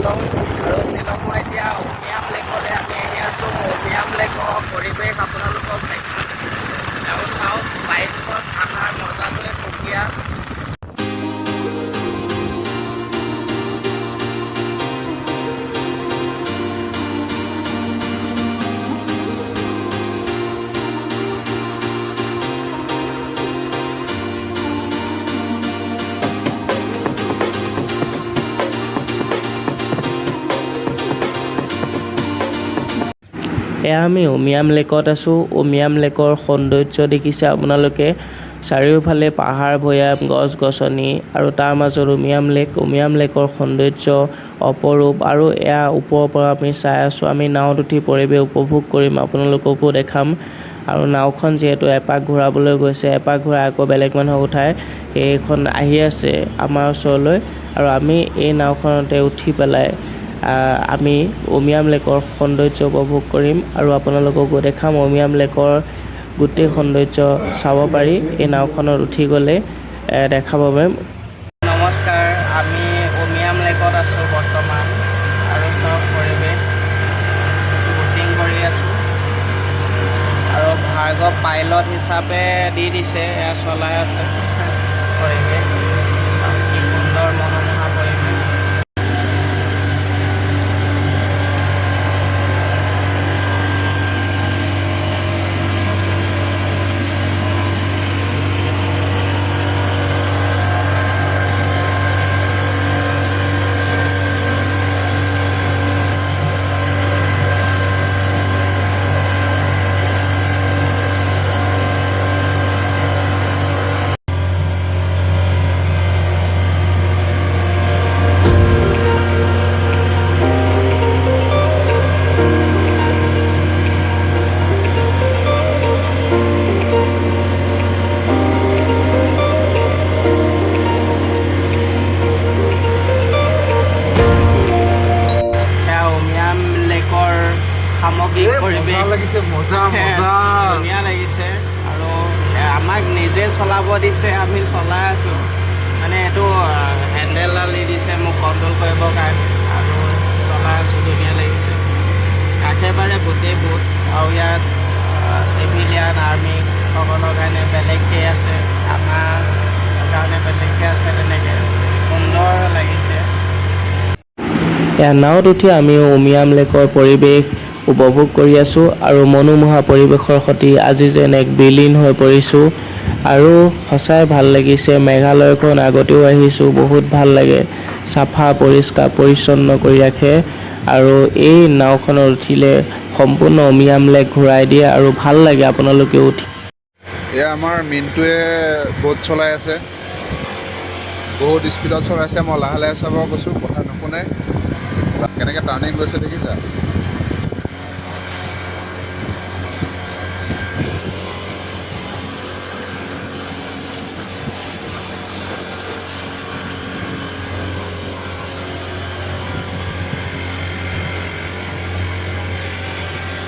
শ্বিলং আৰু শ্বিলং মই এতিয়া উমিয়াম লেকলৈ আমি আহি আছোঁ। উমিয়াম লেকৰ পৰিৱেশ আপোনালোকক দেখাম আৰু চাওক বাইকখন অহাৰ মজাটোৱে সুকীয়া। এয়া আমি উমিয়াম লেকত আছোঁ। উমিয়াম লেকৰ সৌন্দৰ্য দেখিছে আপোনালোকে, চাৰিওফালে পাহাৰ ভৈয়াম গছ-গছনি আৰু তাৰ মাজত উমিয়াম লেকৰ সৌন্দৰ্য অপৰূপ। আৰু এয়া ওপৰৰ পৰা আমি চাই আছোঁ। আমি নাৱত উঠি পৰিৱেশ উপভোগ কৰিম, আপোনালোককো দেখাম। আৰু নাওখন যিহেতু এপাক ঘূৰাবলৈ গৈছে, এপাক ঘূৰাই আকৌ বেলেগ মানুহক উঠাই এইখন আহি আছে আমাৰ ওচৰলৈ, আৰু আমি এই নাওখনতে উঠি পেলাই আমি উমিয়াম লেকৰ সৌন্দৰ্য উপভোগ কৰিম আৰু আপোনালোককো দেখাম। উমিয়াম লেকৰ গোটেই সৌন্দৰ্য চাব পাৰি এই নাওখনত উঠি গ'লে দেখা পাব। নমস্কাৰ, আমি উমিয়াম লেকত আছোঁ বৰ্তমান আৰু চব পৰিৱেশ শ্বুটিং কৰি আছোঁ। আৰু ভাৰ্গৱ পাইলট হিচাপে দি দিছে, এয়া চলাই আছে পৰিৱেশ। কি সুন্দৰ মনোমোহা পৰিৱেশ। সামগ্ৰিক পৰিৱেশ লাগিছে, ধুনীয়া লাগিছে। আৰু আমাক নিজে চলাব দিছে, আমি চলাই আছোঁ। মানে এইটো হেণ্ডেলডাল দি দিছে মোক কণ্ট্ৰল কৰিবৰ কাৰণে, আৰু চলাই আছোঁ। ধুনীয়া লাগিছে। একেবাৰে গোটেই বুট, আৰু ইয়াত চিভিলিয়ান আৰ্মিসকলৰ কাৰণে বেলেগকৈ আছে, আমাৰ কাৰণে বেলেগকৈ আছে। তেনেকৈ সুন্দৰ লাগিছে। নাৱত উঠি আমি উমিয়াম লেকৰ পৰিৱেশ উপভোগ কৰি আছোঁ আৰু মনোমোহা পৰিৱেশৰ সৈতে আজি যেন এক বিলীন হৈ পৰিছোঁ। আৰু সঁচাই ভাল লাগিছে। মেঘালয়খন আগতেও আহিছোঁ, বহুত ভাল লাগে। চাফা পৰিষ্কাৰ পৰিচ্ছন্ন কৰি ৰাখে, আৰু এই নাওখনত উঠিলে সম্পূৰ্ণ উমিয়াম লেক ঘূৰাই দিয়ে আৰু ভাল লাগে। আপোনালোকেও উঠি। এয়া আমাৰ মিণ্টুৱে ব'ট চলাই আছে, বহুত স্পীডত চলাইছে। মই লাহে লাহে চাব কৈছোঁ, কথা নুশুনে। কেনেকৈ টাৰ্ণিং লৈছে দেখিছা?